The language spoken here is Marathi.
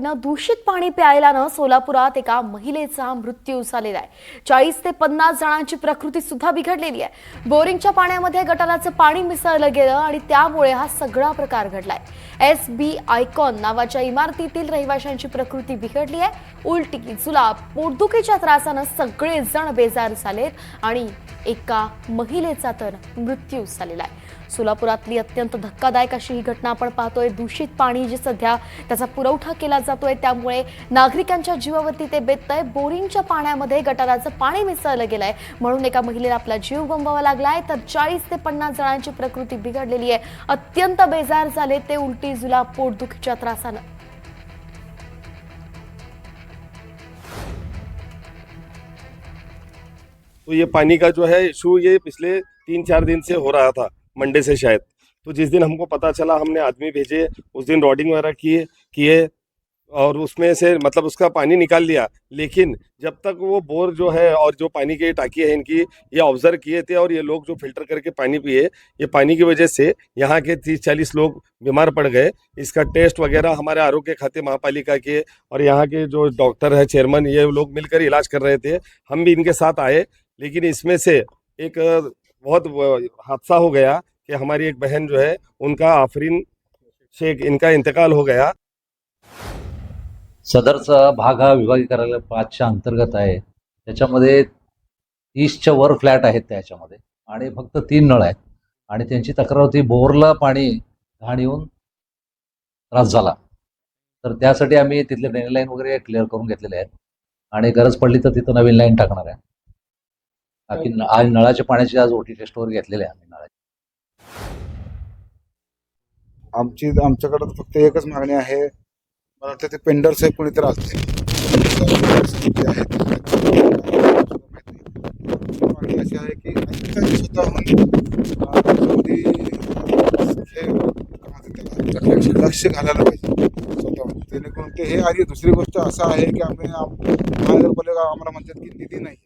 पद्धतीनं दूषित पाणी प्यायल्यानं सोलापुरात एका महिलेचा मृत्यू झालेला आहे। 40 ते 50 जणांची प्रकृती सुद्धा बिघडलेली आहे। बोरिंगच्या पाण्यामध्ये गटाराचं पाणी मिसळलं गेलं आणि त्यामुळे हा सगळा प्रकार घडलाय। SB आयकॉन नावाच्या इमारतीतील रहिवाशांची प्रकृती बिघडली आहे। उलटी, जुलाब, पोटदुखीच्या त्रासानं सगळे जण बेजार झालेत आणि एका महिलेचा तर मृत्यू झालेला आहे। सोलापुरातली अत्यंत धक्कादायक अशी ही घटना आपण पाहतोय। दूषित पाणी जे सध्या त्याचा पुरवठा केला जातोय त्यामुळे नागरिकांच्या जीवावरती ते बेततंय। बोरिंगच्या पाण्यामध्ये गटाराचं पाणी मिसळलं गेलंय म्हणून एका महिलेला आपला जीव गमवावा लागलाय, तर 40 ते 50 जणांची प्रकृती बिघडलेली आहे। अत्यंत बेजार झाले ते उलटी, जुलाब, पोटदुखीच्या त्रासानं। तो ये पानी का जो है इशू ये पिछले 3-4 दिन से हो रहा था, मंडे से शायद। तो जिस दिन हमको पता चला हमने आदमी भेजे, उस दिन रॉडिंग वगैरह किए और उसमें से मतलब उसका पानी निकाल लिया। लेकिन जब तक वो बोर जो है और जो पानी की टाकी है इनकी, ये ऑब्जर्व किए थे और ये लोग जो फिल्टर करके पानी पिए, ये पानी की वजह से यहाँ के 30-40 लोग बीमार पड़ गए। इसका टेस्ट वगैरह हमारे आरोग्य खाते महापालिका के और यहाँ के जो डॉक्टर है, चेयरमैन, ये लोग मिलकर इलाज कर रहे थे। हम भी इनके साथ आए, लेकिन इसमें से एक बहुत हादसा हो गया कि हमारी एक बहन जो है उनका आफरीन शेख इनका इंतकाल हो गया। सदरचा भाग हा विभागीय कार्यालय 5च्या अंतर्गत आहे। त्याच्यामध्ये 30च्या वर फ्लॅट आहेत त्याच्यामध्ये आणि फक्त 3 नळ आहेत आणि त्यांची तक्रार होती बोरला पाणी घाण येऊन त्रास झाला। तर त्यासाठी आम्ही तिथले ड्रेन लाईन वगैरे क्लिअर करून घेतलेले आहेत आणि गरज पडली तर तिथं नवीन लाईन टाकणार आहे। बाकी आज नळाच्या पाण्याची आज ओटी टेस्टवर घेतलेले आहे आम्ही नळाची। आमच्याकडे फक्त एकच मागणी आहे, मला वाटतं ते पेंडर साहेब कोणीतरी आलते मागणी अशी आहे की स्वतःहून लक्ष घालायला पाहिजे स्वतःहून, जेणेकरून ते हे। आणि दुसरी गोष्ट असं आहे की आम्ही महानगरपालिका आम्हाला म्हणतात की निधी नाही,